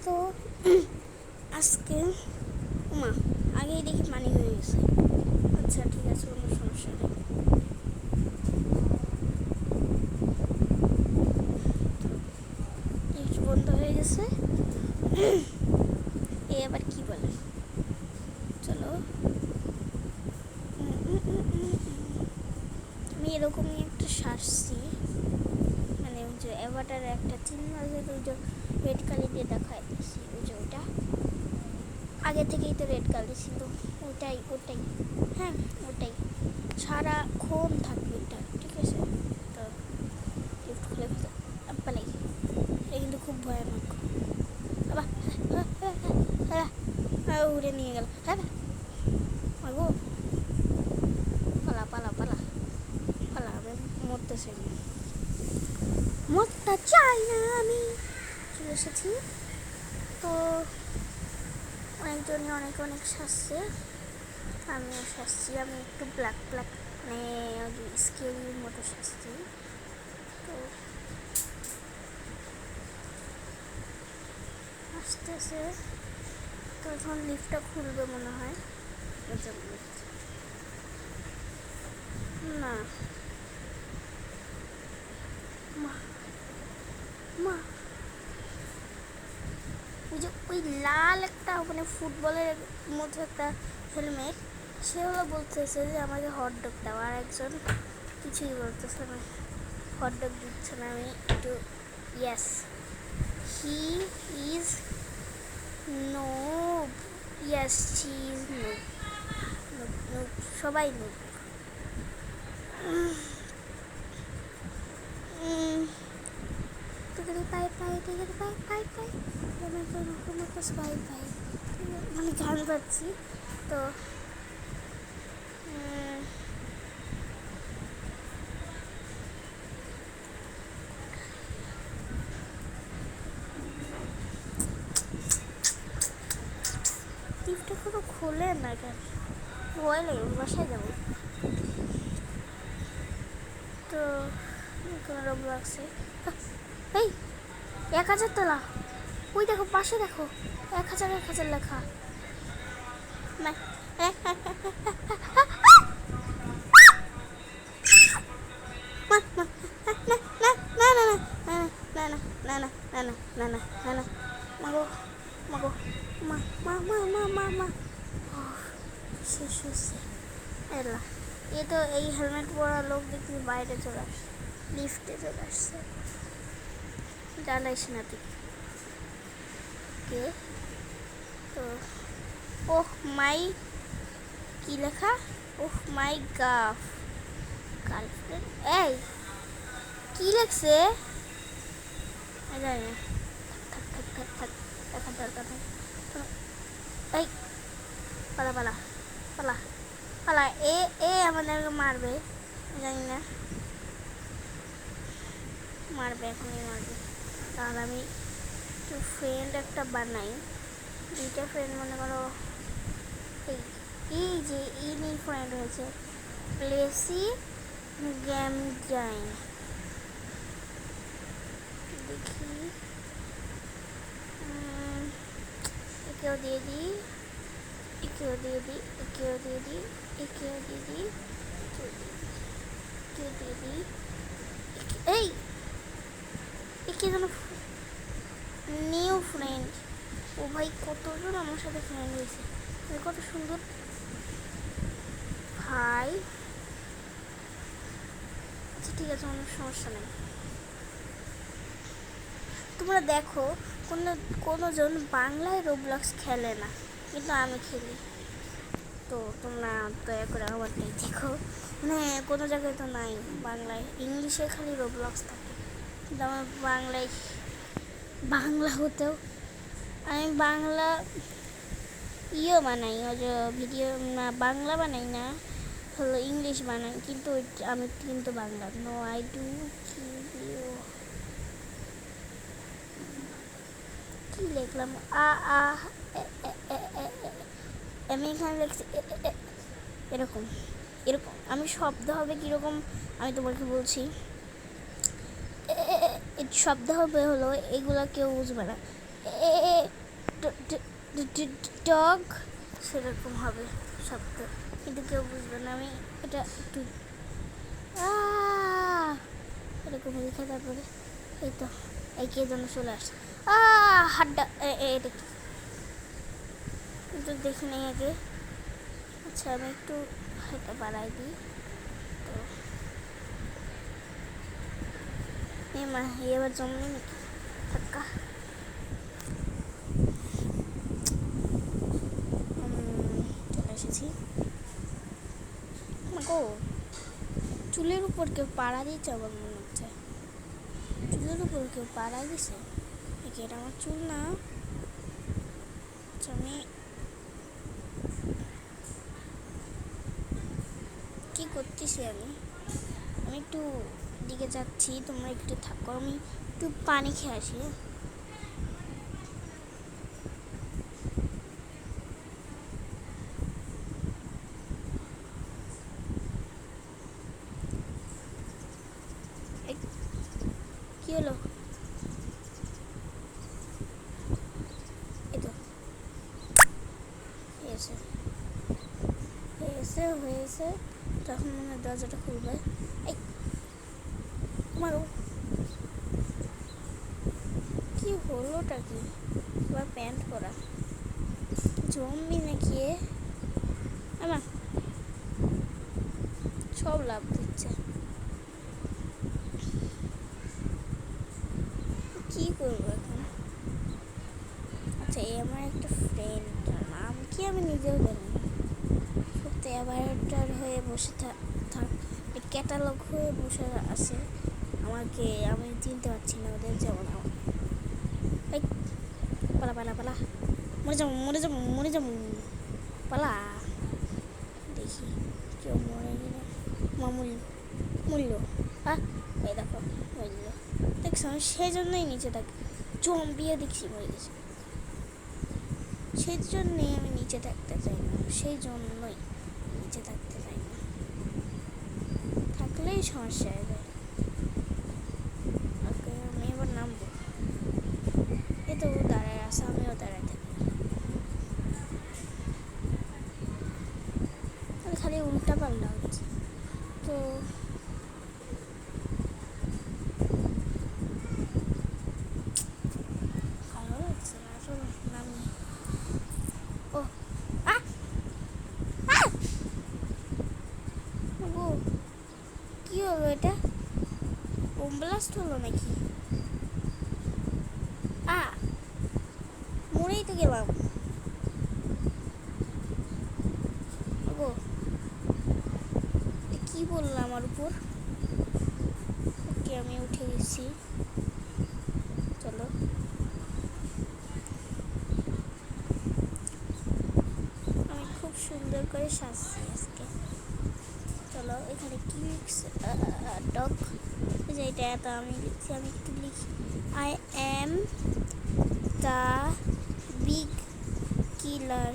তো আজকে মা আগেই দেখি পানি হয়ে গেছে। আচ্ছা ঠিক আছে, কোনো সমস্যা নেই। লিফট বন্ধ হয়ে গেছে। এ আবার কি বলে, চলো। আমি এরকমই একটা সারছি, মানে ওই যে অ্যাভাটার একটা চিহ্ন আছে, ওই যে রেড কালি দিয়ে দেখায় দিচ্ছি, ওই যে ওটা আগে থেকেই তো রেড কালি ছিল, ওটাই হ্যাঁ ওটাই সারাক্ষণ থাকবে এটা, ঠিক আছে। তো লিফট খুলে ফেলে পালাই, এটা কিন্তু খুব ভয়ানক। উড়ে নিয়ে গেল। হ্যাঁ মাগো, পালা পালা পালা পালা, আমি মরতে চাই না, মরতে চাই না আমি। চলে এসেছি। তো অনেকজনই অনেক শাসছে, আমিও শাসছি। আমি একটু ব্ল্যাক মানে স্কেরির মতো শাসছি। তো আসতেছে, তখন লিফটটা খুলবে মনে হয়। না মা মা, ওই যে ওই লাল একটা মানে ফুটবলের মতো একটা হেলমেট, সে হলো বলতেছে যে আমাকে হটডগ দাও, আর একজন কিছুই বলতেছে না, হটডগ দিচ্ছে না। আমি একটু yes, he is noob, yes she is noob, সবাই নোব। মানে গান পাচ্ছি তো। টিপটা কোনো খোলে না কেন, ভয় লাগে, বাসায় যাবো। তো কোনো রোবলক্সে এই 1000 তোলা, ওই দেখো পাশে দেখো 1000 লেখা। মাগো মাগো মা মা মা মা মা মা, শেষ হচ্ছে। এলা এ তো এই হেলমেট পরা লোক দেখি বাইরে চলে আসছে, লিফটে চলে আসছে। জ্বালাইস না তুই কে। তো ওহ মাই, কি লেখা, ওহ মাই গার্লফ্রেন্ড, এই কি লেখছে জানি না। থাক দেখার দরকার নেই। এই পালা পালা পালা পালা, এ এ আমাদেরকে মারবে, জানি না, মারবে, এখনই মারবে। তাহলে আমি একটু ফ্রেন্ড একটা বানাই, 2টা ফ্রেন্ড মনে করো। এই যে ইনি ফ্রেন্ড হয়েছে, প্লেসি গেম জাইন, দেখি একেও দিয়ে দিই, একেও দিয়ে দিই, একেও দিয়ে দিই, একেও দিয়ে দিই, একেও দিয়ে দিই। এই একে যেন নিউ ফ্রেন্ড, ও ভাই কতজন আমার সাথে ফ্রেন্ড হয়েছে, কত সুন্দর ভাই। আচ্ছা ঠিক আছে, কোনো সমস্যা নেই। তোমরা দেখো কোনোজন বাংলায় রোবলক্স খেলে না, কিন্তু আমি খেলি। তো তোমরা দয়া করে আমারটাই দেখো, মানে কোনো জায়গায় তো নাই বাংলায়, ইংলিশে খালি রোবলক্স থাকে, কিন্তু আমার বাংলায়, বাংলা হতেও আমি বাংলা বানাই, ওই যে ভিডিও না, বাংলা বানাই না, হলো ইংলিশ বানাই, কিন্তু আমি কিন্তু বাংলা নো আই ডু। কি লিখলাম, আ আ আমি এখানে লিখছি এরকম এরকম, আমি শব্দ হবে কীরকম আমি তোমাকে বলছি। শব্দ হবে হলো এগুলো কেউ বুঝবে না, ডগ সেরকম হবে শব্দ, কিন্তু কেউ বুঝবে না। আমি এটা একটু এরকম লিখে তারপরে এই তো এই কে যেন চলে আসছে। হাড্ডা এটা কি কিন্তু দেখি নেই আগে। আচ্ছা আমি একটু হাইটা বাড়াই দিই। তো এবার জমবে নাকি ধাক্কা। চলে এসেছি। গো চুলের উপর কেউ পাড়া দিচ্ছে, আমার মনে হচ্ছে চুলের উপর কেউ পাড়া দিছে। এটা আমার চুল না। আমি কি করতেছি, আমি একটু দিকে যাচ্ছি, তোমরা একটু থাকো, আমি একটু পানি খেয়ে আসি। কি হলো? এই তো হয়েছে। তখন মনে হয় দরজাটা খুলবে। এই মারো, কি হলোটা কি? এবার প্যান্ট পরা জম্বি নাকি? আমার সব লাভ দিচ্ছে। কি করবো এখন? আচ্ছা এই আমার একটা ফ্রেন্ড, নাম কি আমি নিজেও জানি না। সত্যি অ্যাভাটার হয়ে বসে থাক, ক্যাটালগ হয়ে বসে আছে। আমাকে আমি চিনতে পারছি না ওদের। যেমন পালা পালা পালা, মরে যাবো পালা। দেখি কেউ মরে গেলে মূল্য এই দেখো মূল্য দেখছো, আমি সেই জন্যই নিচে থাকি। জম্বিয়ে দেখছি মরে গেছে, সেই জন্যই আমি নিচে থাকতে চাই না। সেই জন্যই নিচে থাকতে চাই না, থাকলেই সমস্যা হয়ে যায়। ওকে আমি এবার নামবো। এ তো দাঁড়ায় আসা, আমিও দাঁড়ায় থাকি। খালি উল্টা পাল্টা হচ্ছে। তো ভালো লাগছে না আসলে নামি। ও কি হলো? এটা বোম ব্লাস্ট হলো নাকি? মরেই তো গেলাম। গো কি বললো আমার উপর? ওকে আমি উঠে গেছি, চলো। আমি খুব সুন্দর করে সাজছি আজকে। চলো এখানে কি ডগ যে এটা এত আমি লিখছি, আমি একটু লিখি। I am the big killer,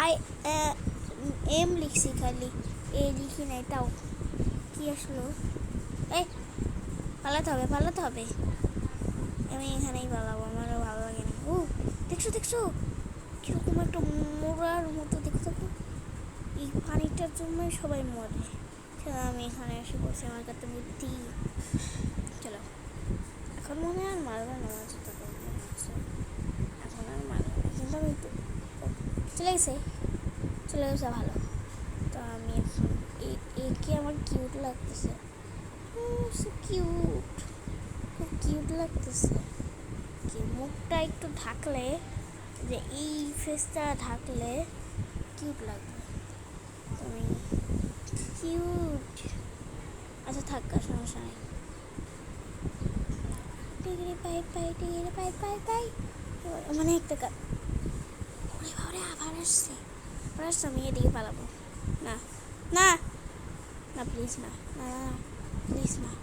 I am লিখছি, খালি এ লিখি নাই। তাও কি আসলো? এই পালাতে হবে। আমি এখানেই পালাবো, আমারও ভালো লাগে না। দেখছো কিরকম একটা মরার মতো দেখতে তো। এই পানিটার জন্যই সবাই মরে। আমি এখানে এসে বসে, আমার কাছে বুদ্ধি। চলো এখন মনে হয় আর মারবে না, এখন আর মারবে না, কিন্তু আমি একটু চলে গেছে ভালো। তো আমি এখন একে আমার কিউট লাগতেছে, খুব কিউট লাগতেছে। কি মুখটা একটু ঢাকলে, যে এই ফেসটা ঢাকলে কিউট লাগবে। তুমি কিউট। আচ্ছা থাক, সমস্যা নেই। টিগরি পাই মানে একটা আবার আসছে। আমি এদিকে পালাবো। না না না প্লিজ না, প্লিজ না,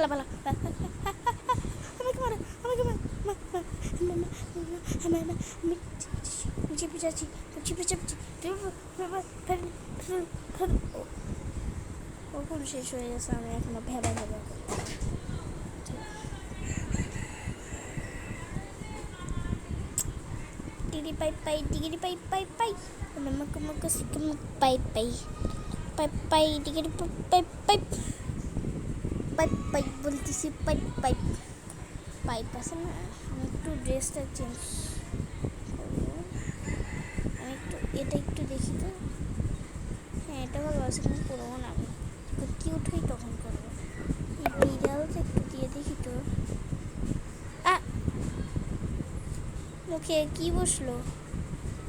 পালা আমি চিপে যাচ্ছি। কখন শেষ হয়ে গেছে আমি এখনো ভেবা ভেবা ডিগ্রি পাই পাই ডিগ্রি পাই পাই পাই মক মক সিকম পাই পাই পাই পাই ডিগ্রি পাই পাই পাই পাই বলতেছি পাই পাই পাইপ আছে না আমি একটু ড্রেসটা চেঞ্জ করবো আমি এটা একটু দেখি তো হ্যাঁ এটা ভালো আছে কিন্তু করবো না আমি কিউট হই তখন করবো এই বিড়ালটা একটু দিয়ে দেখি তো মুখে কি বসলো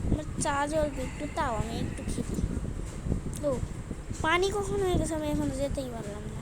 আমার চা জ্বলবে একটু তাও আমি একটু খেতে ও পানি কখন হয়ে গেছে আমি এখন যেতেই পারলাম না